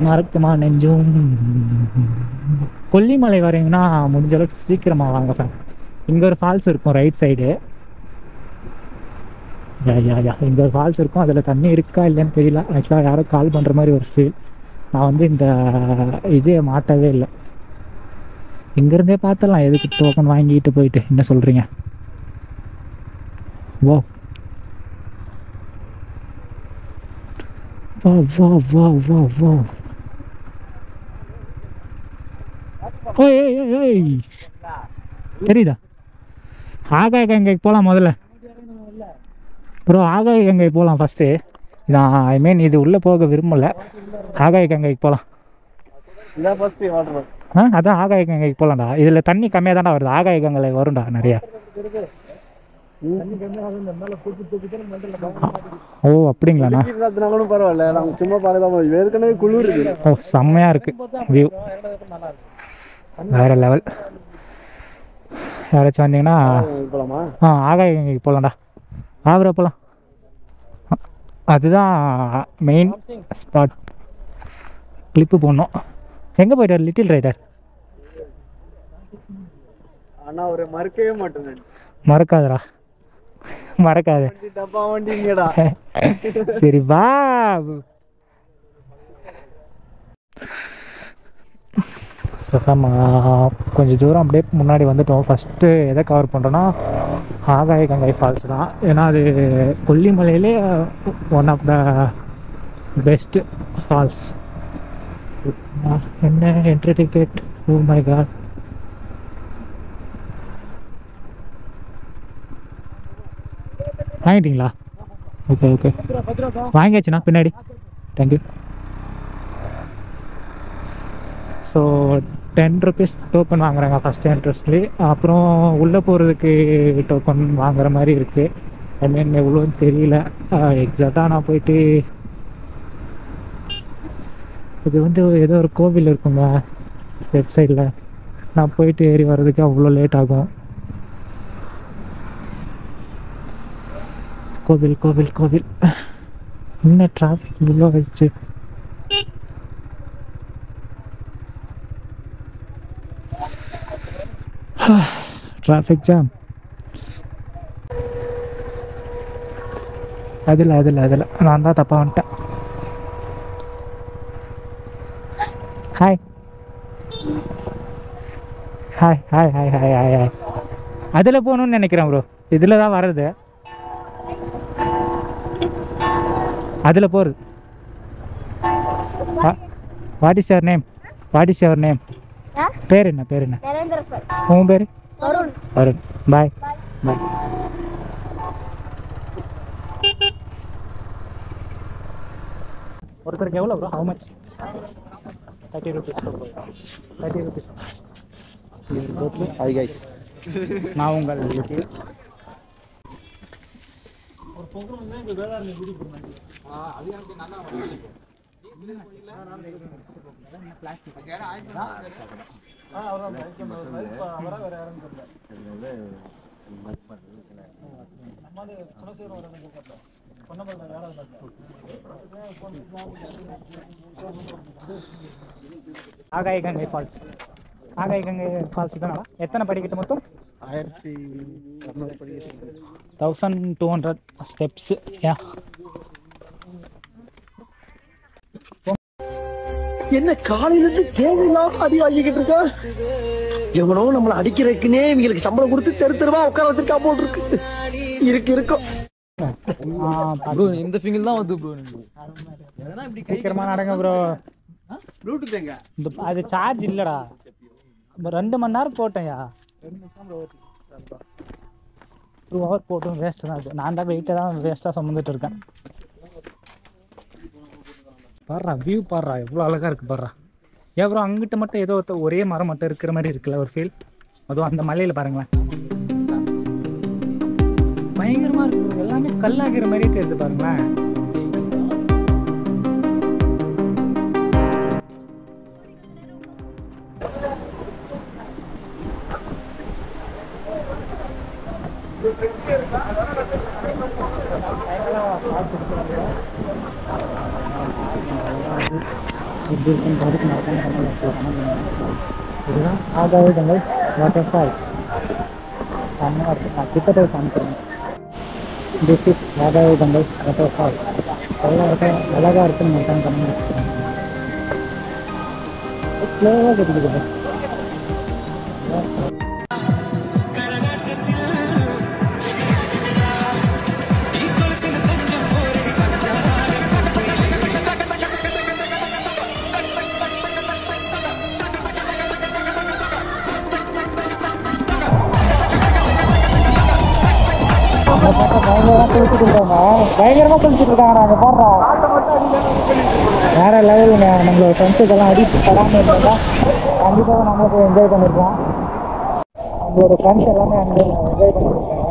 மறக்குமா நெஞ்சும். கொல்லிமலை வரீங்கன்னா முடிஞ்ச அளவுக்கு சீக்கிரமாக வாங்க சார். இங்கே ஒரு ஃபால்ஸ் இருக்கும் ரைட் சைடு. இங்கே ஒரு ஃபால்ஸ் இருக்கும். அதில் தண்ணி இருக்கா இல்லைன்னு தெரியல. ஆக்சுவலாக யாரோ கால் பண்ணுற மாதிரி ஒரு ஃபீல். நான் வந்து இந்த இதே மாட்டவே இல்லை. இங்கேருந்தே பார்த்துடலாம். எதுக்கு டோக்கன் வாங்கிட்டு போயிட்டு என்ன சொல்கிறீங்க? வா வா வா வா வா வா. ஓய் தெரியுதா? ஆகாய கங்கைக்கு போகலாம் முதல்ல ப்ரோ. ஆகாய கங்கை போகலாம் ஃபஸ்ட்டு. நான் ஐ மீன் இது உள்ளே போக விரும்பலை. ஆகாய கங்கைக்கு போகலாம். அதான் ஆகாய கங்கைக்கு போகலாம்டா. இதில் தண்ணி கம்மியாக தான்டா வருது. ஆகாய கங்கையில் வரும்டா நிறையா. ஓ அப்படிங்களாண்ணா? பரவாயில்ல, நம்ம சும்மா பார்க்கலாம். ஏற்கனவே குளிர் இருக்கு. ஓ செம்மையாக இருக்குது வியூ, வேறு லெவல். யாராச்சும் வந்தீங்கன்னா போகலாமா? ஆகாய கங்கைக்கு போகலாம்டா. ஆவரா போகலாம். அதுதான் மெயின் ஸ்பாட். கிளிப்பு போடணும். எங்கே போயிட்டார் லிட்டில் ரைடர்? ஆனால் ஒரு மறக்கவே மாட்டேன். மறக்காதடா, மறக்காது. டப்பா வண்டிங்கடா. சரி வா. கொஞ்சம் தூரம் அப்படியே முன்னாடி வந்துட்டோம். ஃபஸ்ட்டு எதை கவர் பண்ணுறோன்னா ஆகாய கங்கை ஃபால்ஸ் தான். ஏன்னா அது கொல்லிமலையிலே one of the best falls. என்ன entry ticket? Oh my God. வாங்கிட்டீங்களா? ஓகே ஓகே வாங்கியாச்சுண்ணா பின்னாடி. தேங்க்யூ. ஸோ 10 rupees டோக்கன் வாங்குறாங்க ஃபஸ்ட் என்ட்ரன்ஸ்லேயே. அப்புறம் உள்ளே போகிறதுக்கு டோக்கன் வாங்குற மாதிரி இருக்குது. ஐ மீன் எவ்வளோன்னு தெரியல எக்ஸாக்டாக. நான் போயிட்டு இது வந்து ஏதோ ஒரு கோவில் இருக்குங்க லெஃப்ட் சைடில். நான் போயிட்டு ஏறி வர்றதுக்கு அவ்வளோ லேட் ஆகும். கோவில் கோவில் கோவில். என்ன டிராஃபிக் இவ்வளோ ஆயிடுச்சு. Traffic jam. அதில் நான் தான் தப்பாக வந்துட்டேன். Hi hi hi hi hi hi hi. அதில் போகணுன்னு நினைக்கிறேன் ப்ரோ. இதில் தான் வர்றது. அதில் போகிறது. What is your name? What is your name? பேர் என்ன? பேர் என்ன? உன் பேர்? அருண். பாய் பாய். ஒருத்தருக்கு எவ்வளோ bro? How much? 30 rupees. 30 rupees. Hi guys, நான் உங்கள் லிட்டில். ஆகாய கங்கை ஃபால்ஸ். ஆகாய கங்கை ஃபால்ஸ் தானடா? எத்தனை படிக்கட்டு மொத்தம்? 1200 ஸ்டெப்ஸ். யா என்ன காலையில இருந்து தேவையில்லாம அடி வாங்கிக்கிட்டு இருக்கா? எவனோ நம்மள அடிக்கிறதுக்குன்னே இவங்களுக்கு சம்பளம் கொடுத்து தெரு தெருவா உட்கார வச்சிருக்கா போல் இருக்கு இருக்கும். இந்த ஃபிங்கல் தான் வந்து ப்ரோ. சீக்கிரமா நடங்க ப்ரோ. ப்ளூடூத் எங்க? அது சார்ஜ் இல்லடா. 2 மணி நேரம் போட்டேன்யா. 2 hours போட்டும் வேஸ்ட்டு தான். இது நான் தான் வெயிட்டை தான் வேஸ்ட்டாக சுமந்துட்டு இருக்கேன். பாடுறா வியூ, பாடுறா எவ்வளோ அழகாக இருக்குது பாடுறா. ஏன் ப்ரோ அங்கிட்ட மட்டும் ஏதோ ஒரே மரம் மட்டும் இருக்கிற மாதிரி இருக்குல்ல ஒரு ஃபீல். அதுவும் அந்த மலையில் பாருங்களேன், பயங்கரமாக இருக்குது. எல்லாமே கல்லாகிற மாதிரி தெரியுது பாருங்களேன். எப்படி இருக்குன்னு பார்த்துட்டு மறக்காம இதுதான் ஆகாய கங்கை வாட்டர் ஃபால். செம்மையாக இருக்கும். நான் கிட்டத்தட்ட காமிக்கிறேன். திஸ் இஸ் ஆகாய கங்கை வாட்டர் ஃபால். அழகாக இருக்குன்னு மட்டும் கம்மி ஸ்லோவாக கிடைக்குது. பயங்கரமா குளிச்சுட்டு இருக்காங்க. நாங்க போடுறோம் வேற லெவலுங்க. நம்மளோட ஃப்ரெண்ட்ஸுக்கெல்லாம் அடிச்சு படாமல் இருந்தா கண்டிப்பாக நம்மளுக்கு என்ஜாய் பண்ணிருக்கோம். நம்மளோட ஃப்ரெண்ட்ஸ் எல்லாமே அங்கே என்ஜாய் பண்ணிருக்காங்க.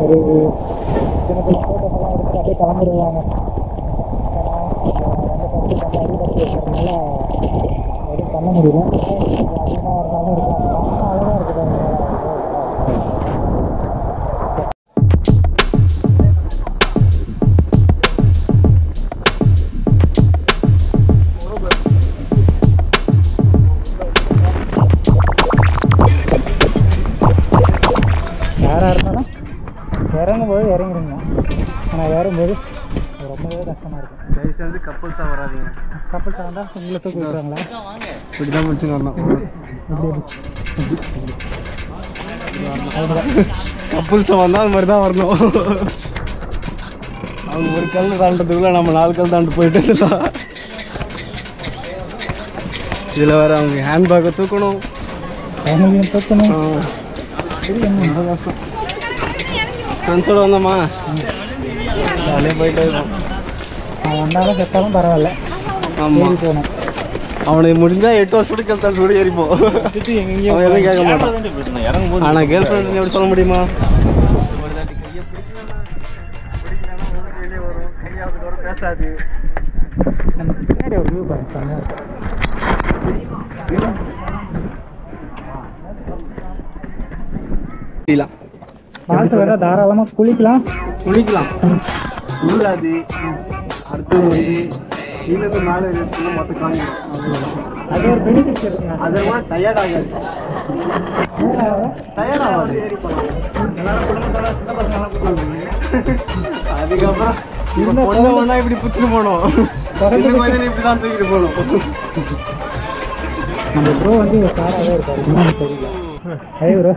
ஒரு சின்ன சின்ன ஃபோட்டோஸெல்லாம் எடுத்து அப்படியே கிளம்பிடுவாங்க. அடிபட்டு எதுவும் பண்ண முடியல. அதிகமாக இருந்தாலும் இருக்கலாம். அழகாக இருக்குது. யாராக இருந்தாலும் இறங்கும்போது இறங்கிடுங்க. ஆனால் ஏறும்போது ரொம்பவே கஷ்டமாக இருக்கும். தயவுசு வந்து கப்பல்ஸாக வராதிங்க. கப்பல்ஸாக வந்தால் உங்களை தூக்கி விட்டுறாங்களா? இப்படி தான் முடிச்சு வரணும். கப்பல்ஸாக வந்தால் அது மாதிரி தான் வரணும். அவங்க ஒரு கல் தாண்டதுக்குள்ள நம்ம 4 கல் தாண்டு போயிட்டு இருந்தோம். இதில் வேறு அவங்க ஹேண்ட்பேக்கை தூக்கணும். தூக்கணும். ஃப்ரெண்ட்ஸோடு வந்தோம்மா ஜாலியாக போயிட்டு இருக்கோம். அவன் வந்தாலும் செத்தாலும் பரவாயில்ல. ஆமாம் போகணும். அவனுக்கு முடிஞ்சால் 8 வருஷத்துக்கு கழுத்தால் கூட ஏறிப்போம். அவன் எதுவும் கேட்க மாட்டான். ஆனால் கேர்ள் ஃப்ரெண்ட் எப்படி சொல்ல முடியுமா? பேசாது. நம்ம பின்னாடி ஒரு வியூ பாருங்க. பாட்டு வேற தாராளமாக குளிக்கலாம். உள்ளாது அடுத்து வந்து கீழே மேலே மொத்தம் காமிக்கும். அது ஒரு பெனிஃபிட்ஸ் இருக்குங்க. அதெல்லாம் டயர்ட் ஆகாது. ஏறி போகலாம். எல்லாரும் குடும்பத்தோட சின்ன பசங்களாம் கூப்பிடுவாங்க. அதுக்கப்புறம் இப்போ பொண்ணு ஒன்றா இப்படி புத்துட்டு போனோம். இப்படி தான் தூக்கிட்டு போகணும். நம்ம ப்ரோ வந்து காராகவே இருக்காரு. தெரியல. ஐயோ ப்ரோ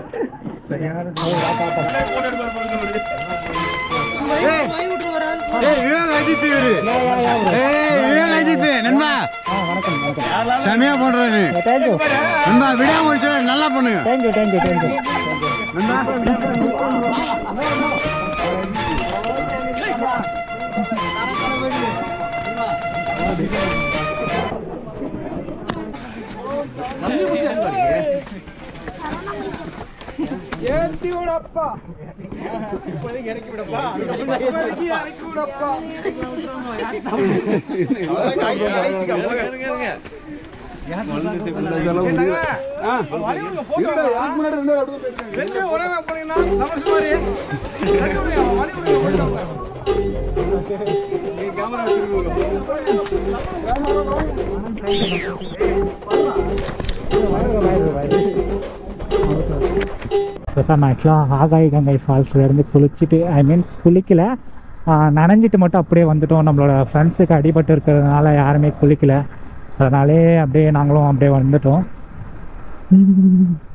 செமையா பண்றாரு. விடாம முடிச்சு நல்லா பண்ணுங்க. தேங்க்யூ. ஏத்தி விடப்பா. இப்போதைக்கு இறக்கி விடப்பா. இறக்கி விடப்பா. நான் ஆக்சுவலாக ஆகாய கங்கை ஃபால்ஸ்லேருந்து குளிச்சுட்டு குளிக்கலை, நனைஞ்சிட்டு மட்டும் அப்படியே வந்துட்டோம். நம்மளோட ஃப்ரெண்ட்ஸுக்கு அடிபட்டு இருக்கிறதுனால யாருமே குளிக்கலை. அதனாலே அப்படியே நாங்களும் அப்படியே வந்துட்டோம்.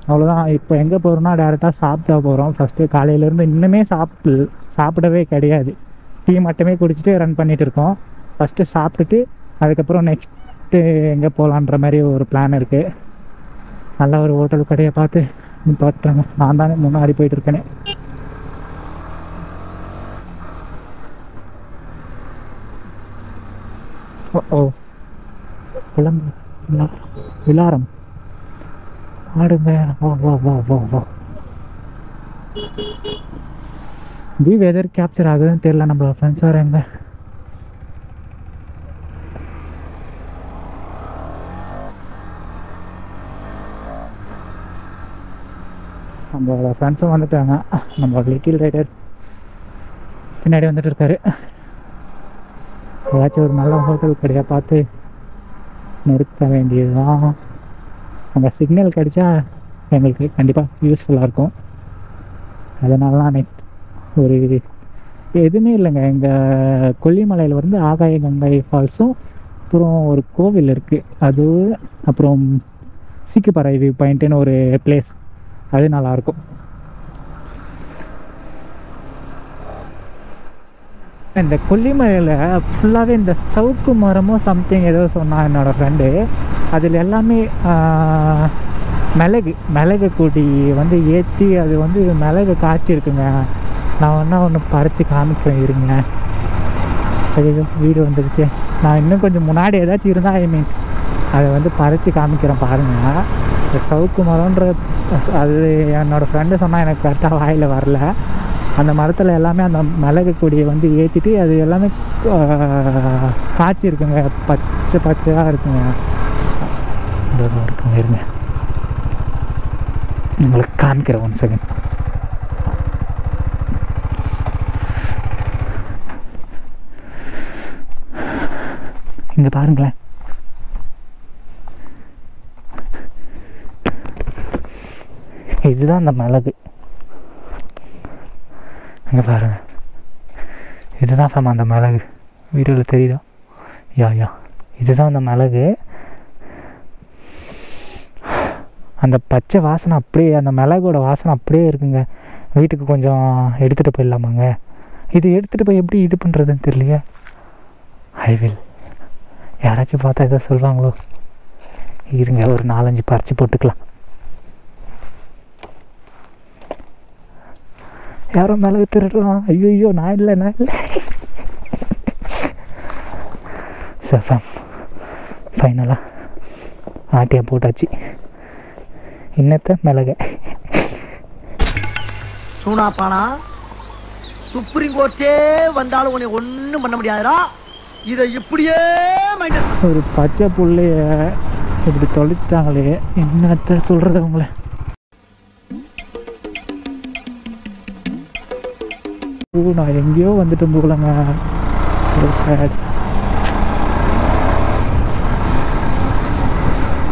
அவ்வளோதான். இப்போ எங்கே போகிறோம்னா டேரெக்டாக சாப்பிட்டா போகிறோம். ஃபஸ்ட்டு காலையிலேருந்து இன்னுமே சாப்பிடவே கிடையாது. டீ மட்டுமே குடிச்சிட்டு ரன் பண்ணிகிட்டு இருக்கோம். ஃபஸ்ட்டு சாப்பிட்டுட்டு அதுக்கப்புறம் நெக்ஸ்ட்டு எங்கே போகலான்ற மாதிரி ஒரு பிளான் இருக்குது. நல்ல ஒரு ஹோட்டல் கடையை பார்த்து நிப்பாட்டுறாங்க. நான் தானே முன்னாடி போயிட்டு இருக்கேனே. ஓ குழம்பு விலாரம் ஆடுங்க. வா வியூ வெதர் கேப்சர் ஆகுதுன்னு தெரியல. நம்ம ஃப்ரெண்ட்ஸ் வேறு எங்க நம்மளோட ஃப்ரெண்ட்ஸும் வந்துட்டாங்க. நம்மளோட லிட்டில் ரைடர் பின்னாடி வந்துட்டு இருக்காரு. ஏதாச்சும் ஒரு நல்ல ஹோட்டல் கடையாக பார்த்து நிறுத்த வேண்டியது தான். அங்கே சிக்னல் கிடைச்சா எங்களுக்கு கண்டிப்பாக யூஸ்ஃபுல்லாக இருக்கும். அதனால தான் ஒரு எதுவுமே இல்லைங்க. எங்கள் கொல்லிமலையில் வந்து ஆகாய கங்கை ஃபால்ஸும் அப்புறம் ஒரு கோவில் இருக்குது, அது அப்புறம் சீக்குப்பாறை வியூ பாயிண்ட்டுன்னு ஒரு பிளேஸ், அது நல்லாயிருக்கும். இந்த கொல்லிமலையில் ஃபுல்லாகவே இந்த சவுக்கு மரமும் சம்திங் ஏதோ சொன்னான் என்னோடய ஃப்ரெண்டு. அதில் எல்லாமே மிளகு கொடி வந்து ஏற்றி அது வந்து மிளகு காய்ச்சிருக்குங்க. நான் ஒன்று பறித்து காமிக்கிறேன் இருங்க. ஐயோ வீடு வந்துடுச்சு. நான் இன்னும் கொஞ்சம் முன்னாடி ஏதாச்சும் இருந்தால் ஐ மீன் அதை வந்து பறித்து காமிக்கிறேன் பாருங்கள். இந்த சவுக்கு மரம்ன்ற அது என்னோடய ஃப்ரெண்டு சொன்னால் எனக்கு கரெக்டாக வாயில் வரல. அந்த மரத்தில் எல்லாமே அந்த மிளகு கொடியை வந்து ஏற்றிட்டு அது எல்லாமே காய்ச்சி இருக்குங்க, பச்சை பச்சையாக இருக்குங்க. இருக்குங்க இருங்க, உங்களுக்கு காமிக்கிறேன் 1 செகண்ட். இங்கே பாருங்களேன், இதுதான் அந்த மிளகு. இங்கே பாருங்கள், இதுதான் ஃபேம் அந்த மிளகு. வீடியோவில் தெரியுதா? யா இதுதான் அந்த மிளகு. அந்த பச்சை வாசனை அப்படியே, அந்த மிளகோட வாசனை அப்படியே இருக்குங்க. வீட்டுக்கு கொஞ்சம் எடுத்துகிட்டு போயிடலாமாங்க? இது எடுத்துகிட்டு போய் எப்படி இது பண்ணுறதுன்னு தெரியலையே. ஐவில் யாராச்சும் பார்த்தா எதாவது சொல்லுவாங்களோ? இருங்க ஒரு 4-5 பறித்து போட்டுக்கலாம். யாரோ மிளகு திருடுறான். ஐயோ நான் இல்லை. சஃபம் ஃபைனலாக ஆட்டியாக போட்டாச்சு. இன்னத்த மிளகு சூனாப்பானா சுப்ரீம் கோர்ட்டே வந்தாலும் உன்னை ஒன்றும் பண்ண முடியாதுடா. இதை இப்படியே ஒரு பச்சை புள்ளைய இப்படி தொலைச்சிட்டாங்களே, என்னத்த சொல்கிறது அவங்கள. நான் எங்கேயோ வந்துட்டு போகலங்க.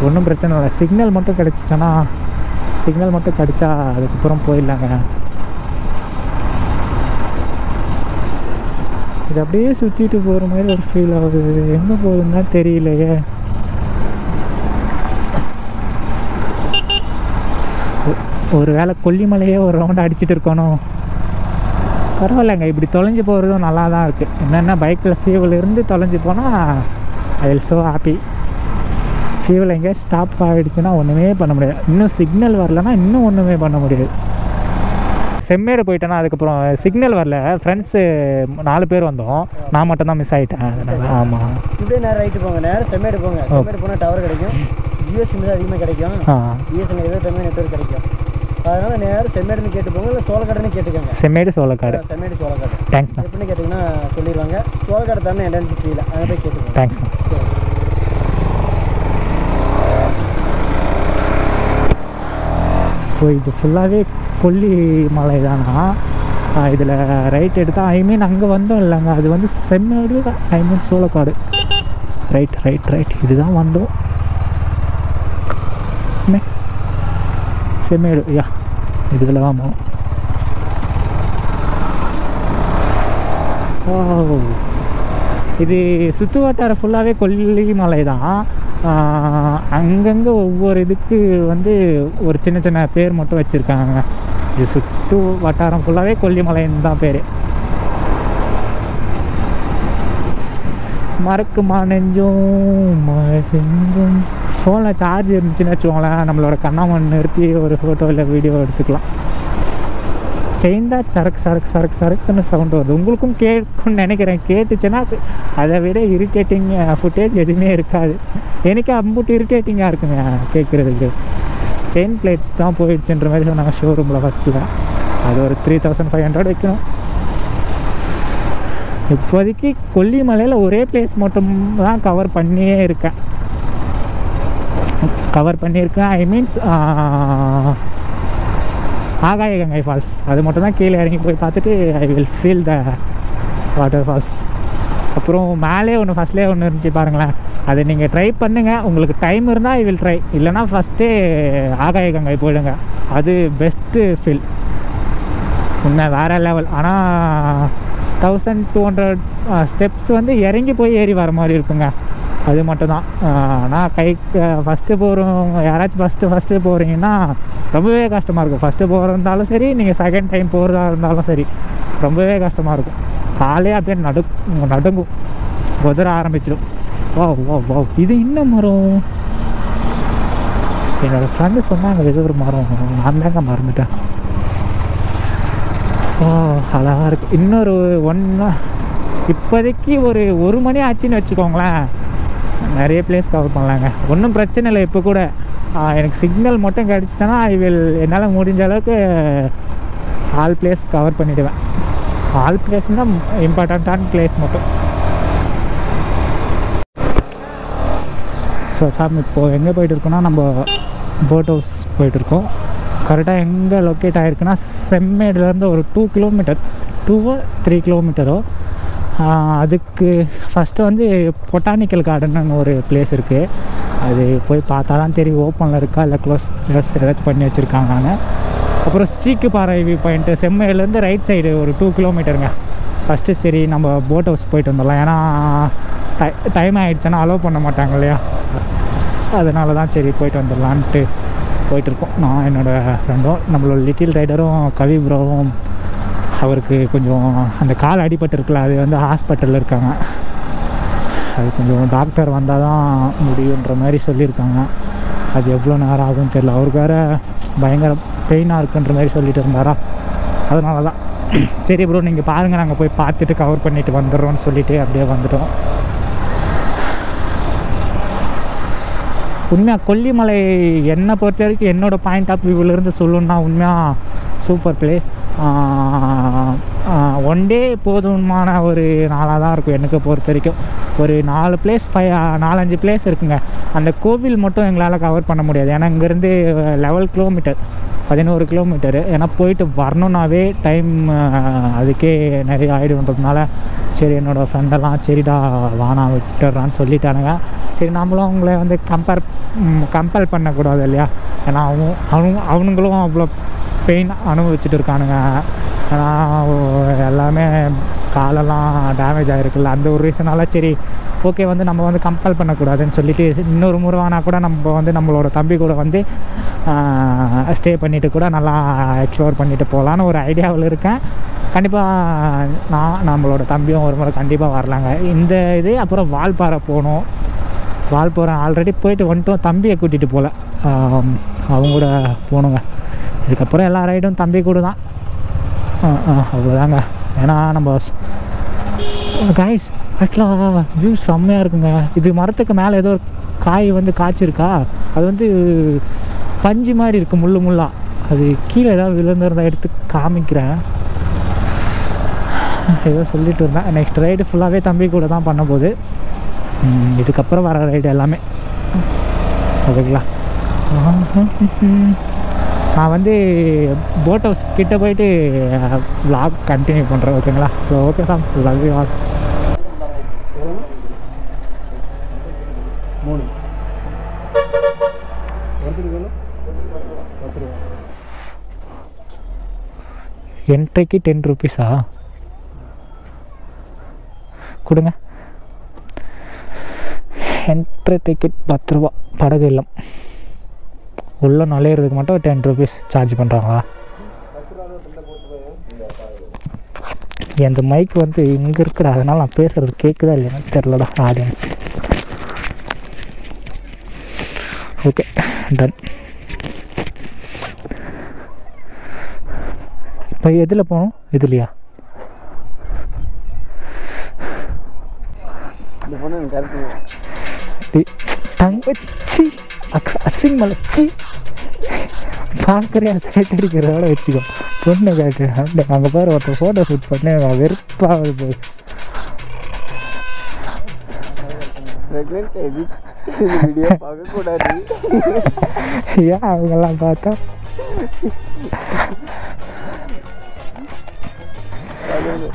ஒன்றும் பிரச்சனை இல்லை. சிக்னல் மட்டும் கிடச்சிச்சேன்னா, சிக்னல் மட்டும் கிடச்சா அதுக்கப்புறம் போயிடலாங்க. இது அப்படியே சுற்றிட்டு போகிற மாதிரி ஒரு ஃபீல் ஆகுது. எங்கே போகுதுன்னா தெரியலையே. ஒரு வேளை கொல்லிமலையே ஒரு ரவுண்டு அடிச்சுட்டு இருக்கணும். பரவாயில்லைங்க, இப்படி தொலைஞ்சு போகிறதும் நல்லா தான் இருக்குது. என்னென்னா பைக்கில் ஃபியூவல் இருந்து தொலைஞ்சு போனால் I will so happy. Fuel எங்கேயா ஸ்டாப் ஆகிடுச்சுன்னா ஒன்றுமே பண்ண முடியாது. இன்னும் சிக்னல் வரலன்னா இன்னும் ஒன்றுமே பண்ண முடியாது. செம்மேடு போயிட்டேன்னா அதுக்கப்புறம் சிக்னல் வரல. ஃப்ரெண்ட்ஸு 4 பேர் வந்தோம், நான் மட்டும் தான் மிஸ் ஆகிட்டேன். அதனால் ஆமாம், இதே நேரம் ரைட்டு போங்க, நேரம் செம்மேடு போங்க. செம்மேடு போனால் டவர் கிடைக்கும், ஜிஎஸ்எம் தான் அதிகமாக கிடைக்கும். ஜிஎஸ்எம் ஏதோ டைமே நெட்வொர்க் கிடைக்கும். அதனால நேரம் செம்மேடுன்னு கேட்டு போங்க, இல்லை சோளக்காடுன்னு கேட்டுக்கோங்க. செம்மேடு சோளக்காடு. செம்மேடு சோளக்காடு. தேங்க்ஸ்ண்ணா. எப்படின்னு கேட்டிங்கன்னா சொல்லிடுவாங்க. சோளக்காடு தானே என்ட்ரன்ஸ் ஃப்ரீல, அதை போய் கேட்டுக்கோங்க. தேங்க்ஸ்ண்ணா. ஸோ இது ஃபுல்லாகவே கொல்லிமலை தானா? இதில் ரைட் எடுத்தால் ஐ மீன் அங்கே வந்தோம் இல்லைங்க, அது வந்து செம்மேடு ஐ மீன் சோளக்காடு. ரைட் இதுதான் வந்தோம். செம்மேடு யா, இதில் தான் போகணும். இது சுற்று வட்டாரம் ஃபுல்லாகவே கொல்லிமலை தான். அங்கங்கே ஒவ்வொரு இதுக்கு வந்து ஒரு சின்ன சின்ன பேர் மட்டும் வச்சுருக்காங்க. இது சுற்று வட்டாரம் ஃபுல்லாகவே கொல்லிமலைன்னு தான் பேர். மறக்குமா நெஞ்சும் மழை செஞ்சும். ஃபோனில் சார்ஜ் இருந்துச்சுன்னு வச்சுக்கோங்களேன், நம்மளோட கண்ணாமண் நிறுத்தி ஒரு ஃபோட்டோ இல்லை வீடியோ எடுத்துக்கலாம். செயின் தான் சரக்குன்னு சவுண்டு வருது. உங்களுக்கும் கேட்கும்னு நினைக்கிறேன். கேட்டுச்சுன்னா அதை விட இரிட்டேட்டிங் ஃபுட்டேஜ் எதுவுமே இருக்காது. எனக்கு அம்புட்டு இரிட்டேட்டிங்காக இருக்குங்க கேட்குறதுக்கு. செயின் பிளேட் தான் போயிடுச்சுன்ற மாதிரி சொன்னாங்க ஷோரூமில் ஃபஸ்ட்டில். அது ஒரு 3500 வைக்கணும். இப்போதைக்கு கொல்லிமலையில் ஒரே பிளேஸ் மட்டும் தான் கவர் பண்ணியிருக்கேன். ஐ மீன்ஸ் ஆகாய கங்கை ஃபால்ஸ். அது மட்டும் தான் கீழே இறங்கி போய் பார்த்துட்டு I will feel the water falls. அப்புறம் மேலே ஒன்று ஃபஸ்ட்லேயே ஒன்று இருந்துச்சு பாருங்களேன், அதை நீங்கள் ட்ரை பண்ணுங்கள். உங்களுக்கு டைம் இருந்தால் ஐ வில் ட்ரை, இல்லைனா ஃபஸ்ட்டே ஆகாய கங்கை போயிடுங்க. அது பெஸ்ட்டு ஃபீல், உண்மை வேறு லெவல். ஆனால் 1200 ஸ்டெப்ஸ் வந்து இறங்கி போய் ஏறி வர மாதிரி இருக்குங்க, அது மட்டும்தான். ஆனால் ஃபஸ்ட்டு போகிறவங்க யாராச்சும் ஃபஸ்ட்டு போகிறீங்கன்னா ரொம்பவே கஷ்டமாக இருக்கும். ஃபஸ்ட்டு போகிறதா இருந்தாலும் சரி, நீங்கள் செகண்ட் டைம் போகிறதா இருந்தாலும் சரி, ரொம்பவே கஷ்டமாக இருக்கும். காலே அப்படியே நடுங்கும், உதற ஆரம்பிச்சிடும். வா வா வா, இது இன்னும் மரம். என்னோடய ஃப்ரெண்டு சொன்னாங்க இது ஒரு மரம், நான் தாங்க மறந்துட்டேன். ஓ அழகாக இருக்குது. இன்னொரு இப்போதைக்கு ஒரு மணி ஆச்சுன்னு வச்சுக்கோங்களேன், நிறைய பிளேஸ் கவர் பண்ணலாங்க. ஒன்றும் பிரச்சனை இல்லை. இப்போ கூட எனக்கு சிக்னல் மட்டும் கிடச்சிட்டேன்னா என்னால் முடிஞ்ச அளவுக்கு ஆல் பிளேஸ் கவர் பண்ணிவிடுவேன். ஆல் பிளேஸ்னால் இம்பார்ட்டண்ட்டான பிளேஸ் மட்டும். ஸோ சார் இப்போது எங்கே போயிட்டுருக்கோன்னா, நம்ம போட் ஹவுஸ் போயிட்டுருக்கோம். கரெக்டாக எங்கே லொக்கேட் ஆகிருக்குன்னா, செம்மேடுலேருந்து ஒரு 2 கிலோமீட்டர் 3 கிலோமீட்டரோ. அதுக்கு ஃபஸ்ட்டு வந்து பொட்டானிக்கல் கார்டன்னு ஒரு பிளேஸ் இருக்குது. அது போய் பார்த்தா தான் தெரியும் ஓப்பனில் இருக்கா இல்லை க்ளோஸ் ஏதாச்சும் பண்ணி வச்சுருக்காங்கன்னு. அப்புறம் சீக்கு பாறை வியூ பாயிண்ட்டு, செம்மையிலேருந்து ரைட் சைடு ஒரு 2 கிலோமீட்டருங்க. ஃபஸ்ட்டு சரி நம்ம போட் ஹவுஸ் போயிட்டு வந்துடலாம், ஏன்னா டைம் ஆகிடுச்சுன்னா அலோவ் பண்ண மாட்டாங்க இல்லையா, அதனால தான் சரி போயிட்டு வந்துடலான்ட்டு போயிட்டுருக்கோம். நான் என்னோடய ஃப்ரெண்டும் நம்மளோட லிட்டில் ரைடரும் கவி ப்ரோவும். அவருக்கு கொஞ்சம் அந்த கால் அடிபட்டு இருக்குல்ல, அது வந்து ஹாஸ்பிட்டலில் இருக்காங்க. அது கொஞ்சம் டாக்டர் வந்தால் தான் முடியுன்ற மாதிரி சொல்லியிருக்காங்க. அது எவ்வளோ நேரம் ஆகும்னு தெரியல. அவருக்கு வேறு பயங்கர பெயினாக இருக்குன்ற மாதிரி சொல்லிட்டு இருந்தாரா, அதனால தான் சரி ப்ரோ நீங்கள் பாருங்கள், நாங்கள் போய் பார்த்துட்டு கவர் பண்ணிவிட்டு வந்துடுறோன்னு சொல்லிவிட்டு அப்படியே வந்துட்டோம். உண்மையாக கொல்லிமலை என்னை பொறுத்த வரைக்கும் என்னோடய பாயிண்ட் ஆஃப் வியூவிலேருந்து சொல்லணுன்னா உண்மையாக சூப்பர் பிளேஸ். ஒன் டே போதுமான ஒரு நாளாக தான் இருக்கும் எனக்கு பொறுத்த வரைக்கும். ஒரு 4-5 பிளேஸ் இருக்குங்க. அந்த கோவில் மட்டும் எங்களால் கவர் பண்ண முடியாது, ஏன்னா இங்கேருந்து 11 கிலோமீட்டரு. ஏன்னா போயிட்டு வரணுன்னாவே டைம் அதுக்கே நிறைய ஆகிடுன்றதுனால சரி என்னோடய ஃப்ரெண்டெல்லாம் சரிடா வானா விட்டுறான்னு சொல்லிட்டானுங்க. சரி நம்மளும் அவங்கள வந்து கம்பேர் பண்ணக்கூடாது இல்லையா, ஏன்னா அவனுங்களும் அவ்வளோ பெயின் அனுபவிச்சுட்டு இருக்கானுங்க. ஏன்னா எல்லாமே காலெல்லாம் டேமேஜ் ஆகிருக்குல்ல, அந்த ஒரு ரீசனால் சரி ஓகே வந்து நம்ம வந்து கம்பேர் பண்ணக்கூடாதுன்னு சொல்லிவிட்டு இன்னொரு முறை ஆனால் கூட நம்ம வந்து நம்மளோட தம்பி கூட வந்து ஸ்டே பண்ணிவிட்டு கூட நல்லா எக்ஸ்ப்ளோர் பண்ணிவிட்டு போகலான்னு ஒரு ஐடியாவில் இருக்கேன். கண்டிப்பாக நம்மளோட தம்பியும் ஒரு முறை கண்டிப்பாக வரலாங்க. இந்த இது அப்புறம் வால்பாறை போகணும். வால்பாறை ஆல்ரெடி போயிட்டு வந்துட்டோம், தம்பியை கூட்டிகிட்டு போகல, அவங்க கூட போகணுங்க. இதுக்கப்புறம் எல்லா ரைடும் தம்பி கூட தான். அவ்வளோதாங்க. ஏன்னா நம்ம காய்ஸ் ஆக்சுவலாக வியூ செம்மையாக இருக்குங்க. இது மரத்துக்கு மேலே ஏதோ ஒரு காய் வந்து காய்ச்சிருக்கா, அது வந்து பஞ்சு மாதிரி இருக்குது முள்ளாக. அது கீழே ஏதாவது விழுந்துருந்தா எடுத்து காமிக்கிறேன். ஏதோ சொல்லிட்டு இருந்தேன். நெக்ஸ்ட் ரைடு ஃபுல்லாகவே தம்பி கூட தான் பண்ண போகுது. இதுக்கப்புறம் வர ரைடு எல்லாமே ஓகேங்களா. நான் வந்து போட் ஹவுஸ் கிட்டே போயிட்டு vlog கண்டினியூ பண்ணுறேன் ஓகேங்களா. So okay sir, love you all. 3 என்ட்ரிக்கு 10 ரூபீஸா கொடுங்க. என்ட்ரி டிக்கெட் 10 ரூபா. படகு இல்லம் உள்ளே நுழையிறதுக்கு மட்டும் 10 ரூபீஸ் சார்ஜ் பண்ணுறாங்களா? இந்த மைக் வந்து இங்கே இருக்கிற, அதனால் நான் பேசுகிறது கேட்குதா இல்லையான்னு தெரிலடா ஆடியன்ஸ். Okay done. இப்போ எதில் போகணும்? இதுலையா? தங்கச்சி அசிங்கமலச்சி பார்க்குறேன் சைட் அடிக்கிறதோட வச்சுக்கோ. பொண்ணு கேட்டு அங்கே பாரு ஒருத்தர் ஃபோட்டோ ஷூட் பண்ணி வெறுப்பாக போய் ஏன் அவங்கெல்லாம் பார்த்தா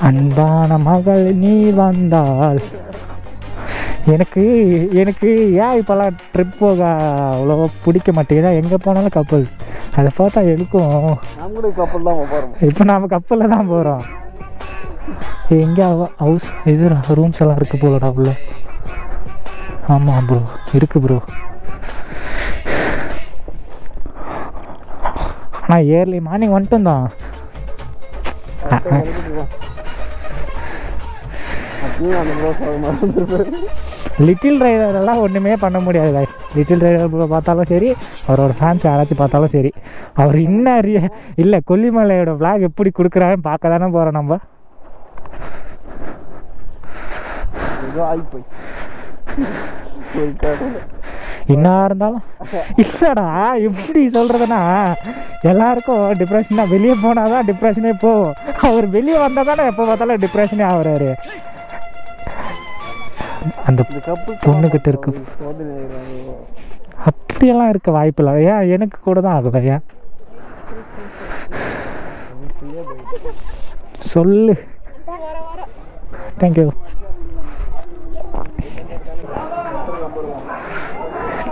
அன்பான மகள் நீ வந்தால் எனக்கு எனக்கு ஏன் இப்போல்லாம் ட்ரிப் போக அவ்வளோ பிடிக்க மாட்டேங்குதா. எங்கே போனாலும் கப்பல், அதை பார்த்தா எனக்கும். இப்போ நாம் கப்பலில் தான் போகிறோம். எங்கே ஹவுஸ் இது ரூம்ஸ் எல்லாம் இருக்குது போலடா உள்ள. ஆமாம் ப்ரோ இருக்குது ப்ரோ. நான் ஏர்லி மார்னிங் வந்துட்டேன் தான். லிட்டில் ரைடரெல்லாம் ஒன்றுமே பண்ண முடியாது guys. லிட்டில் ரைடர் பார்த்தாலும் சரி, அவரோட ஃபேன்ஸ் யாராச்சும் பார்த்தாலும் சரி, அவர் இன்னும் இல்லை கொல்லிமலையோட விளாக் எப்படி கொடுக்குறாருன்னு பார்க்க தானே போகிறோம் நம்ம. என்ன இருந்தாலும் இல்லைடா, எப்படி சொல்கிறதுனா எல்லாருக்கும் டிப்ரெஷனா வெளியே போனால் தான் டிப்ரெஷனே போகும். அவர் வெளியே வந்தால் தானே எப்போ பார்த்தாலும் டிப்ரெஷனே ஆகுறாரு. அந்த பொண்ணுக்கிட்ட இருக்கு அப்படியெல்லாம் இருக்க வாய்ப்பு இல்லை. ஏன் எனக்கு கூட தான் ஆகுது. ஏன் சொல்லு. தேங்க்யூ.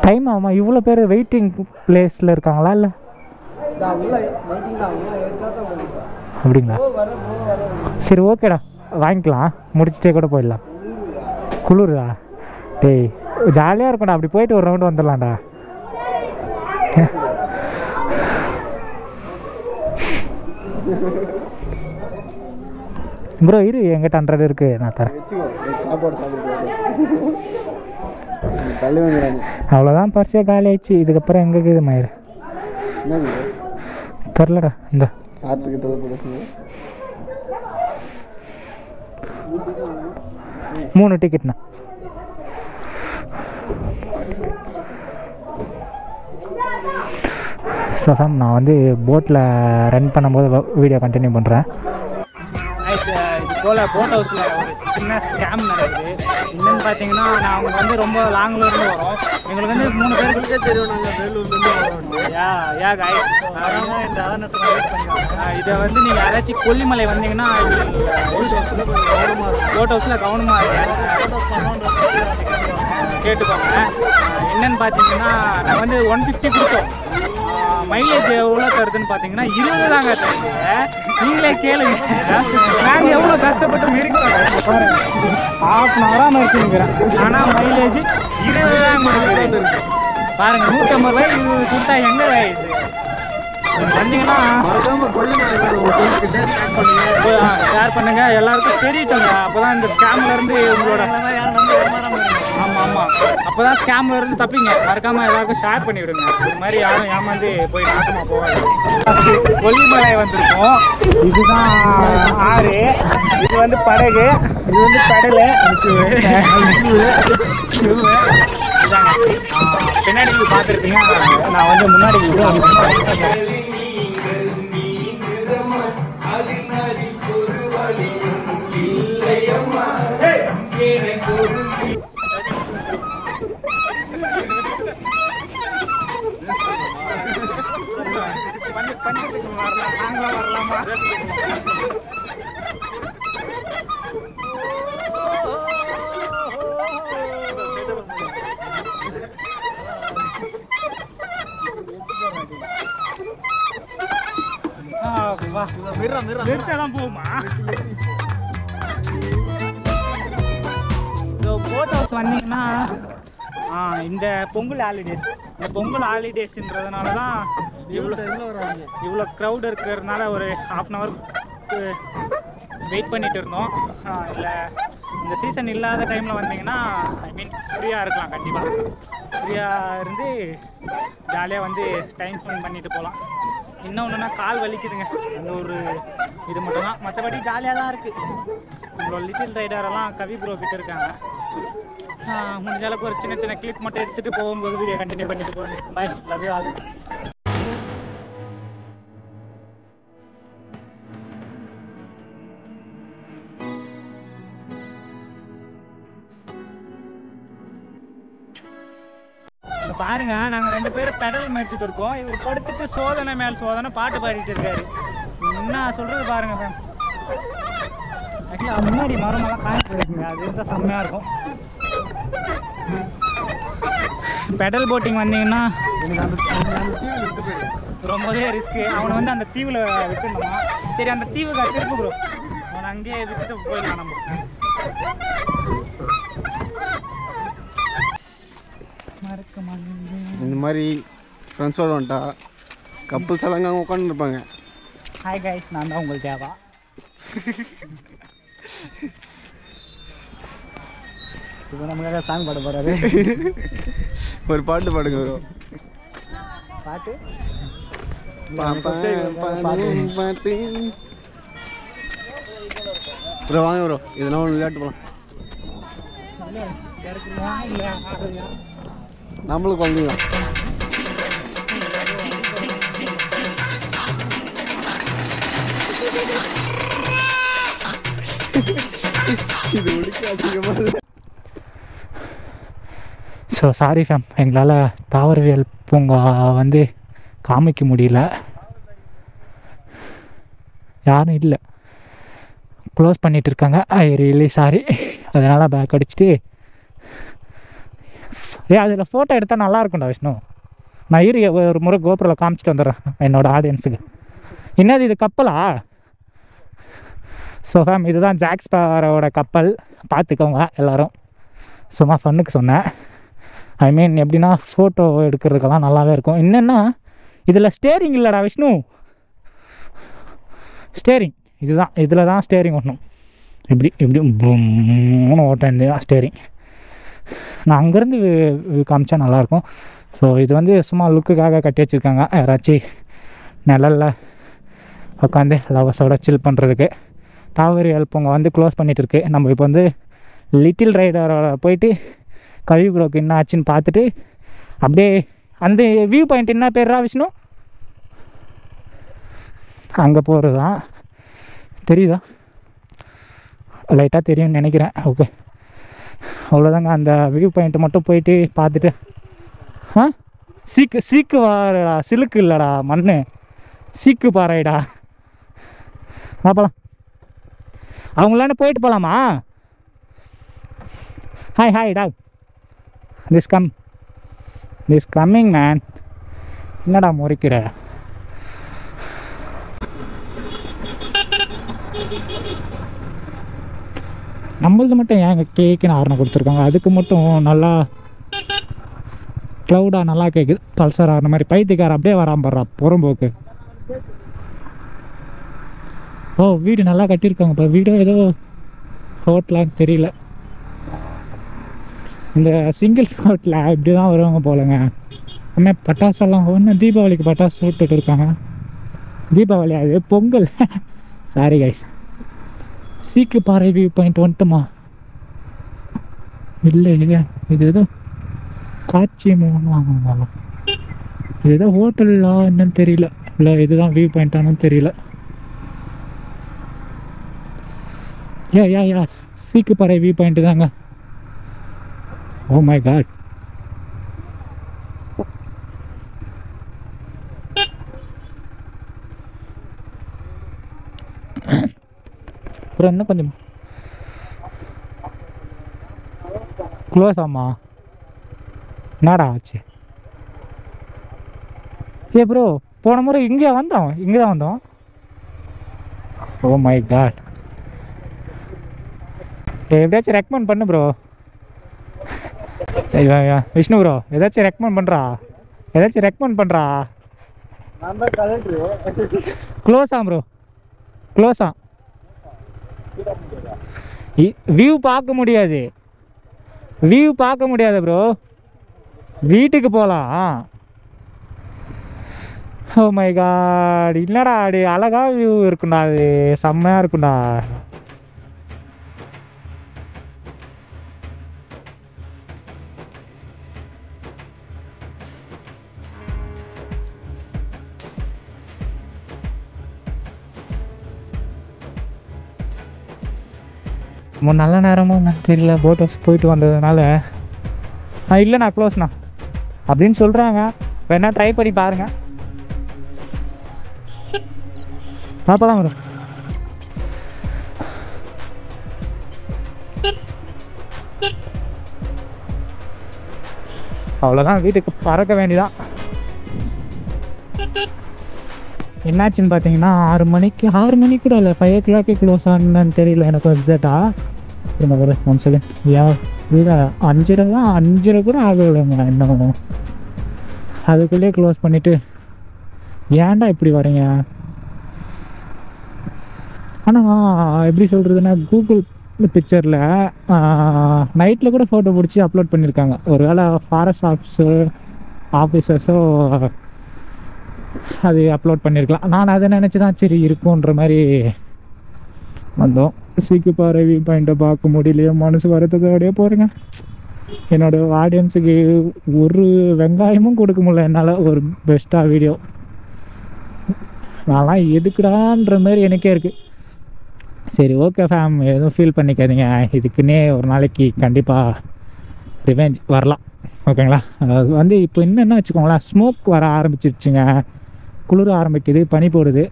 டைம் ஆகுமா? இவ்வளோ பேர் வெயிட்டிங் பிளேஸில் இருக்காங்களா? இல்லை அப்படிங்களா? சரி ஓகேடா, வாங்கிக்கலாம், முடிச்சுட்டே கூட போயிடலாம். குளிருதா? டேய் ஜாலியாக இருக்கும்டா, அப்படி போயிட்டு ஒரு ரவுண்டு வந்துடலாம்டா. ப்ரோ இரு, எங்கிட்ட 100 இருக்கு, நான் தரேன். அவ்வளோதான், பரிசே காலி ஆயிடுச்சு. இதுக்கப்புறம் எங்கே இருக்குது மயிறு தெரிலடா. இந்த 3 டிக்கெட்ண்ணா. ஸோ ஃபேம், நான் வந்து போட்டில் ரன் பண்ணும்போது வீடியோ கண்டினியூ பண்ணுறேன். இது போல் போட் ஹவுஸில் ஒரு சின்ன ஸ்கேம் நடக்குது. என்னென்னு பார்த்தீங்கன்னா, நாங்கள் வந்து ரொம்ப லாங்கிலேருந்து வரோம். எங்களுக்கு வந்து 3 பேருக்குள்ளே தெரியும், நாங்கள் வேலூர்லேருந்து வரோம். யா காய்ஸ், இந்த அவேர்னஸ் இதை வந்து நீங்கள் யாராச்சும் கொல்லிமலை வந்தீங்கன்னா போட் ஹவுஸில் கவனமாக கேட்டுக்கோங்க. என்னென்னு பார்த்தீங்கன்னா, நான் வந்து 150 கொடுத்தோம். மைலேஜ் எவ்வளோ தருதுன்னு பார்த்தீங்கன்னா 20 தாங்க தருது. நீங்களே கேளுங்க, நாங்கள் எவ்வளோ கஷ்டப்பட்டு மெரிக்கிறோம் பாருங்க. ½ இருக்குங்கிறேன், ஆனால் மைலேஜ் 20 தான் கொடுக்குது பாருங்க. 150 ரூபாய் இது கொடுத்தா எங்கே வயசு வந்தீங்கன்னா ஷேர் பண்ணுங்க, எல்லாருக்கும் தெரியட்டோங்க. அப்போதான் இந்த ஸ்கேம்லேருந்து உங்களோட ஆமாம் அப்போதான் ஸ்கேம்லேருந்து தப்பிங்க. மறக்காமல் எல்லாருக்கும் ஷேர் பண்ணி விடுங்க. இது மாதிரி யாரும் ஏமாந்து போய் நாசமாக போகாது. கொல்லிமலை வந்திருக்கோம். இதுதான் ஆறு, இது வந்து படகு, இது வந்து கடலை, இதாங்க பின்னாடி பார்த்துருப்பீங்க. நான் வந்து முன்னாடி வரலாமா? மிர்ச்சாதான் போகுமா? போட் ஹவுஸ் வந்தீங்கன்னா இந்த பொங்கல் ஹாலிடேஸ், இந்த பொங்கல் ஹாலிடேஸ்ன்றதுனால தான் இவ்வளோ க்ரௌட் இருக்கிறதுனால ஒரு ½ hour வெயிட் பண்ணிட்டு இருந்தோம். இல்லை இந்த சீசன் இல்லாத டைமில் வந்தீங்கன்னா ஃப்ரீயாக இருக்கலாம். கண்டிப்பாக ஃப்ரீயாக இருந்து ஜாலியாக வந்து டைம் ஸ்பெண்ட் பண்ணிட்டு போகலாம். இன்னொன்றுனா கால் வலிக்குதுங்க, அந்த ஒரு இது மட்டும்தான். மற்றபடி ஜாலியாக தான் இருக்குது. உங்களோட லிட்டில் ரைடரெல்லாம் கவி ப்ரோ கிட்ட இருக்காங்க. முடிஞ்ச அளவுக்கு ஒரு சின்ன சின்ன கிளிப் மட்டும் எடுத்துகிட்டு போகும்போது வீடியோ கண்டினியூ பண்ணிட்டு போகிறேன். Bye, love you all. பாருங்க, நாங்கள் 2 பேரும் பெடல் மேய்ச்சிட்டு இருக்கோம். இவர் படுத்துட்டு சோதனை மேல் சோதனை பாட்டு பாடிட்டு இருக்காரு. என்ன சொல்றது பாருங்க. ஆக்சுவலாக முன்னாடி மரமெல்லாம் காய்ச்சி போயிருக்குங்க, அது இருந்தால் செம்மையாக இருக்கும். பெடல் போட்டிங் வந்தீங்கன்னா ரொம்பவே ரிஸ்க்கு. அவனை வந்து அந்த தீவில் விட்டுருந்தோமா, சரி அந்த தீவுக்கு திருப்பு ப்ரோ, அவனை அங்கேயே விட்டுட்டு போயிடலாம் நம்ம. இந்த மாதிரி ஃப்ரெண்ட்ஸோடு வந்துட்டா கப்புள்ஸ் எல்லாம் அங்கே உட்காந்துருப்பாங்க. ஹாய் கைஸ், நான் தான் உங்களுக்கு தேவா. இப்போ நமக்காக சாங் பாட போகிறாரு. ஒரு பாட்டு பாடுங்க ப்ரோ. பாட்டு ப்ரோ வாங்க ப்ரோ, இதெல்லாம் ஒன்று விளையாட்டு போகலாம். நம்மளும் குழந்தைங்க இது ஒழிக்க. ஸோ சாரி ஃபேம், எங்களால் தாவரவியல் பூங்கா வந்து காமிக்க முடியல, யாரும் இல்லை, க்ளோஸ் பண்ணிகிட்டு இருக்காங்க. I really sorry. அதனால் பேக் அடிச்சுட்டு அதில் ஃபோட்டோ எடுத்தால் நல்லா இருக்கும்டா விஷ்ணு. நான் ஒரு முறை கோபுரில் காமிச்சிட்டு வந்துடுறேன் என்னோடய ஆடியன்ஸுக்கு. என்னது இது கப்பலா? ஸோ ஃபேம், இதுதான் ஜாக் ஸ்பேரோட கப்பல், பார்த்துக்கோங்க எல்லோரும். சும்மா ஃபன்னுக்கு சொன்னேன். ஐ மீன் எப்படின்னா ஃபோட்டோ எடுக்கிறதுக்கெல்லாம் நல்லாவே இருக்கும். என்னென்னா இதில் ஸ்டேரிங் இல்லைடா விஷ்ணு, ஸ்டேரிங் இதுதான், இதில் தான் ஸ்டேரிங் ஓட்டணும். இப்படி இப்படி மூணு ஓட்ட ஸ்டேரிங். நான் அங்கேருந்து காமிச்சா நல்லாயிருக்கும். ஸோ இது வந்து சும்மா லுக்குக்காக கட்டி வச்சுருக்காங்க, யாராச்சும் நிழலில் உட்காந்து லவர்ஸோட சில் பண்ணுறதுக்கு. தாவரவியல் பூங்கா வந்து க்ளோஸ் பண்ணிகிட்டு இருக்கு. நம்ம இப்போ வந்து லிட்டில் ரைடரோட போயிட்டு கவி ப்ரோக்கு என்ன ஆச்சுன்னு பார்த்துட்டு அப்படியே அந்த வியூ பாயிண்ட் என்ன பேர்ரா விஷ்ணு? அங்கே போகிறது தான், தெரியுதா? லைட்டாக தெரியும்னு நினைக்கிறேன். ஓகே, அவ்வளோதாங்க. அந்த வியூ பாயிண்ட்டு மட்டும் போயிட்டு பார்த்துட்டு சீக்கு வாரடா, சிலுக்கு இல்லைடா மண், சீக்கு பாறைடா. பார்ப்பலாம், அவங்களான போயிட்டு போகலாமா? ஹாய் ஹாய் டா, திஸ் கம்மிங் மேன். என்னடா முறைக்கிற? நம்மளது மட்டும் ஏங்க கேக்குன்னு ஆர்னை கொடுத்துருக்காங்க, அதுக்கு மட்டும் நல்லா க்ளவுடாக நல்லா கேட்குது. பல்சர் ஆர்ன மாதிரி பைத்தியக்கார அப்படியே வராம புறம்போக்கு. ஓ, வீடு நல்லா கட்டியிருக்காங்க. இப்போ வீடோ ஏதோ ஹோட்டலான்னு தெரியல. இந்த சிங்கிள் ஹோட்டலில் இப்படி தான் வருவாங்க போலங்க. ஆனால் பட்டாசெல்லாம் ஒன்று தீபாவளிக்கு பட்டாசு விட்டுட்டு இருக்காங்க. தீபாவளி அது பொங்கல். Sorry guys. சீக்கு பாறை வியூ பாயிண்ட் வந்துட்டுமா? இல்லை இல்லையா, இது ஏதோ காட்சி வாங்க, இது ஏதோ ஹோட்டலா என்னன்னு தெரியல. இல்லை இதுதான் வியூ பாயிண்டானு தெரியல. யா சீக்கு பாறை வியூ பாயிண்ட் தாங்க. Oh my god. அப்புறம் என்ன கொஞ்சம் க்ளோஸ் ஆமா? என்னடா ஆச்சு? ஏ ப்ரோ, போன முறை இங்கே தான் வந்தோம். Oh my god. எப்படியாச்சும் ரெக்கமெண்ட் பண்ணு ப்ரோ. விஷ்ணு ப்ரோ, ஏதாச்சும் ரெக்கமெண்ட் பண்ணுறா. க்ளோஸா ப்ரோ, க்ளோஸா. வியூ பார்க்க முடியாது ப்ரோ. வீட்டுக்கு போகலாம். Oh my god. இல்லைடா, அப்படி அழகா வியூ இருக்குண்டா, அது செம்மையாக இருக்குண்டா. நல்ல நேரமும் தெரியல, போட் ஹவுஸ் போயிட்டு வந்ததுனால. இல்லைண்ணா க்ளோஸ்ண்ணா அப்படின்னு சொல்கிறாங்க. வேணா ட்ரை பண்ணி பாருங்கள், பார்க்கலாம் வரும். அவ்வளோதான், வீட்டுக்கு பறக்க வேண்டியதான். என்னாச்சுன்னு பார்த்தீங்கன்னா 6 மணிக்கு கூட இல்லை, 5 o'clock க்ளோஸ் ஆனான்னு தெரியல எனக்கு எக்ஸாக்டாக. இருங்க ஒரு 1 செகண்ட். இல்லை 5:30 தான், 5:30 கூட ஆகலைங்க இன்னும். அதுக்குள்ளேயே க்ளோஸ் பண்ணிவிட்டு ஏன்டா இப்படி வரீங்க? ஆனால் எப்படி சொல்கிறதுன்னா, கூகுள் பிக்சரில் நைட்டில் கூட ஃபோட்டோ பிடிச்சி அப்லோட் பண்ணியிருக்காங்க. ஒரு வேளை ஃபாரஸ்ட் ஆஃபீஸர்ஸோ அது அப்லோட் பண்ணியிருக்கலாம். நான் அதை நினச்சி தான் சரி இருக்குன்ற மாதிரி வந்தோம். சீக்கிப்பாறை வியூ பாயிண்ட்டை பார்க்க முடியலையே, மனசு வரத்தோடையே போகிறேங்க. என்னோடய ஆடியன்ஸுக்கு ஒரு வெங்காயமும் கொடுக்க முடியல என்னால் ஒரு பெஸ்ட்டாக வீடியோ. நான்லாம் எதுக்குடான்ற மாதிரி எனக்கே இருக்குது. சரி ஓகே ஃபேம், எதுவும் ஃபீல் பண்ணிக்காதீங்க. இதுக்குன்னே ஒரு நாளைக்கு கண்டிப்பாக ரிவெஞ்ச் வரலாம், ஓகேங்களா? அது வந்து இப்போ என்னென்ன வச்சுக்கோங்களேன், ஸ்மோக் வர ஆரம்பிச்சிருச்சுங்க, குளிர ஆரம்பிக்குது, பனி போடுது.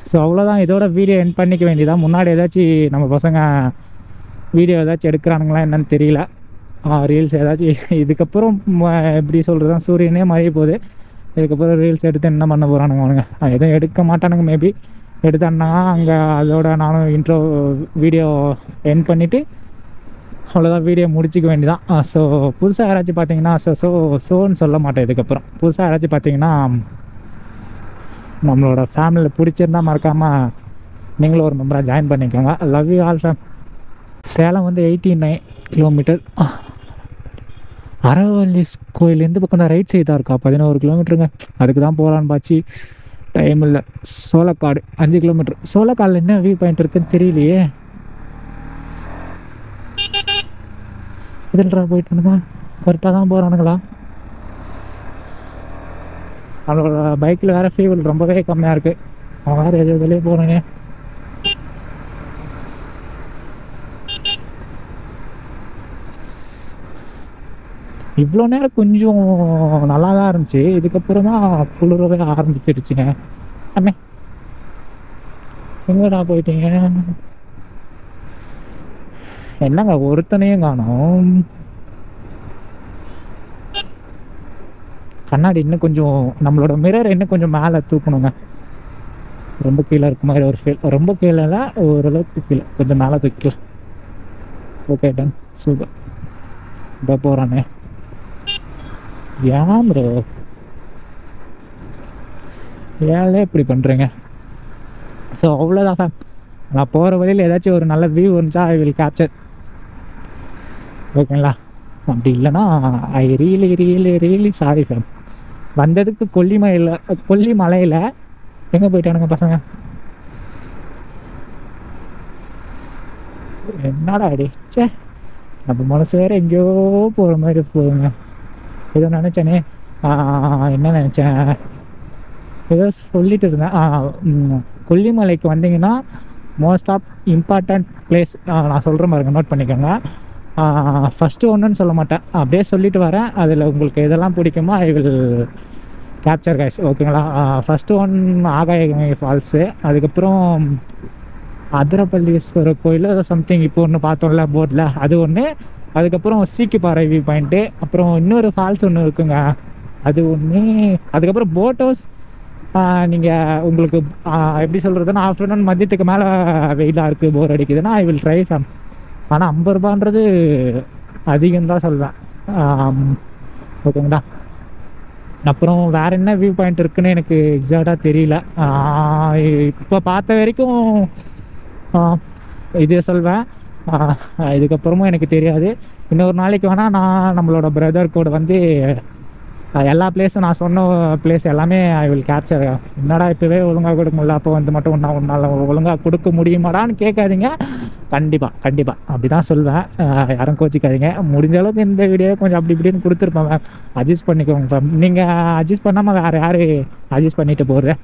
ஸோ அவ்வளோதான், இதோட வீடியோ எண்ட் பண்ணிக்க வேண்டியதான். முன்னாடி ஏதாச்சும் நம்ம பசங்க வீடியோ ஏதாச்சும் எடுக்கிறானுங்களா என்னன்னு தெரியல, ரீல்ஸ் ஏதாச்சும். இதுக்கப்புறம் எப்படி சொல்கிறது தான், சூரியனே மறைய போகுது. இதுக்கப்புறம் ரீல்ஸ் எடுத்து என்ன பண்ண போகிறானுங்க அவனுங்க? எதுவும் எடுக்க மாட்டானுங்க. மேபி எடுத்தான்னா அங்கே அதோட நானும் இன்ட்ரோ வீடியோ எண்ட் பண்ணிவிட்டு அவ்வளோதான், வீடியோ முடிச்சிக்க வேண்டியதான். ஸோ புதுசாக யாராச்சும் பார்த்தீங்கன்னா ஸோன்னு சொல்ல மாட்டேன். இதுக்கப்புறம் புதுசாக யாராச்சும் பார்த்தீங்கன்னா நம்மளோட ஃபேமிலியில் பிடிச்சிருந்தால் மறக்காமல் நீங்களும் ஒரு மெம்பராக ஜாயின் பண்ணிக்கோங்க. Love you all fam. Salem வந்து 89 கிலோமீட்டர். அரவல்லி கோயில் இந்த பக்கம் தான் ரைட் சைடு தான் இருக்கா, 11 கிலோமீட்டருங்க. அதுக்கு தான் போகலான்னு பாச்சு, டைம் இல்லை. சோளக்காடு 5 கிலோமீட்டர். சோளக்காடில் என்ன வியூ பாயிண்ட் இருக்குன்னு தெரியலையே. எதில்ரா போயிட்டானுங்க, கரெக்டாக தான் போகிறானுங்களா? அவனோட பைக்கில் வேறு ஃபியூவல் ரொம்பவே கம்மியாக இருக்குது. அவன் வேறு எதுலேயே போகிறானே. இவ்வளோ நேரம் கொஞ்சம் நல்லா தான் இருந்துச்சு, இதுக்கப்புறம் தான் குளிரவே ஆரம்பிச்சிருச்சுங்க. அம்மே எங்கடா போயிட்டீங்க? என்னங்க ஒருத்தனையும் காணோம். கண்ணாடி இன்னும் கொஞ்சம், நம்மளோட மிரர் இன்னும் கொஞ்சம் மேலே தூக்கணுங்க. ரொம்ப கீழே இருக்க மாதிரி ஒரு ஃபீல். ரொம்ப கீழே இல்லை, ஓரளவுக்கு கீழே, கொஞ்சம் மேலே தூக்கலாம். Okay done, super. இப்போ போகிறானே. ஏன் ப்ரோ ஏழே இப்படி பண்ணுறீங்க? ஸோ அவ்வளோதான் ஃபேம். நான் போகிற வழியில் ஏதாச்சும் ஒரு நல்ல வியூ இருந்துச்சா ஐ வில் கேப்சர், ஓகேங்களா? அப்படி இல்லைன்னா ஐ ரியலி சாரி ஃபேம். வந்ததுக்கு கொல்லிமலையில் எங்கே போயிட்டானுங்க பசங்க? என்னடா அடிச்சே, நம்ம மனசு வேறு எங்கேயோ போகிற மாதிரி போகுங்க. ஏதோ நினச்சேனே, என்ன நினச்சேன், ஏதோ சொல்லிட்டு இருந்தேன். கொல்லிமலைக்கு வந்தீங்கன்னா மோஸ்ட் ஆஃப் இம்பார்ட்டண்ட் பிளேஸ் நான் சொல்கிற மாதிரி நோட் பண்ணிக்கோங்க. ஃபஸ்ட்டு ஒன்றுன்னு சொல்ல மாட்டேன், அப்படியே சொல்லிட்டு வரேன். அதில் உங்களுக்கு எதெல்லாம் பிடிக்குமோ ஐ வில் கேப்சர் கைஸ், ஓகேங்களா? ஃபஸ்ட்டு ஒன் ஆகாய ஃபால்ஸு, அதுக்கப்புறம் அதிரப்பள்ளீஸ்வரர் கோயில் ஏதோ சம்திங் இப்போ ஒன்று பார்த்தோம்ல போர்டில், அது ஒன்று. அதுக்கப்புறம் சீக்கிப்பாறை வியூ பாயிண்ட்டு, அப்புறம் இன்னொரு ஃபால்ஸ் ஒன்று இருக்குங்க, அது ஒன்று. அதுக்கப்புறம் போட் ஹவுஸ். நீங்கள் உங்களுக்கு எப்படி சொல்கிறதுன்னா, ஆஃப்டர்நூன் மதியத்துக்கு மேலே வெயிலாக இருக்குது, போர் அடிக்குதுன்னா ஐ வில் ட்ரை ஃபேம். ஆனால் 50 ரூபான்றது அதிகம்தான் சொல்வேன், ஓகேங்களா? அப்புறம் வேறு என்ன வியூ பாயிண்ட் இருக்குன்னு எனக்கு எக்ஸாக்டாக தெரியல. இப்போ பார்த்த வரைக்கும் இது சொல்வேன். இதுக்கப்புறமும் எனக்கு தெரியாது. இன்னொரு நாளைக்கு வேணால் நான் நம்மளோட பிரதர் கூட வந்து எல்லா பிளேஸும், நான் சொன்ன பிளேஸ் எல்லாமே ஐ வில் கேப்சர். என்னடா இப்போவே ஒழுங்காக கொடுக்க முடியல, அப்போ வந்து மட்டும் ஒன்றால் ஒழுங்காக கொடுக்க முடியுமாடான்னு கேட்காதீங்க. கண்டிப்பாக அப்படி தான் சொல்வேன், யாரும் கோச்சிக்காதீங்க. முடிஞ்ச அளவுக்கு இந்த வீடியோ கொஞ்சம் அப்படி இப்படின்னு கொடுத்துருப்பேன் மேம், அட்ஜஸ்ட் பண்ணிக்கோங்க மேம். நீங்கள் அட்ஜஸ்ட் பண்ணாமல் வேறு யார் அட்ஜஸ்ட் பண்ணிட்டு போகிறது?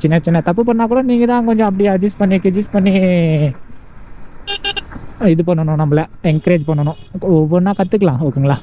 சின்ன தப்பு பண்ணால் கூட நீங்கள் தான் கொஞ்சம் அப்படி அட்ஜஸ்ட் பண்ணி இது பண்ணணும், நம்மளை என்கரேஜ் பண்ணணும். ஒவ்வொன்றா கற்றுக்கலாம், ஓகேங்களா?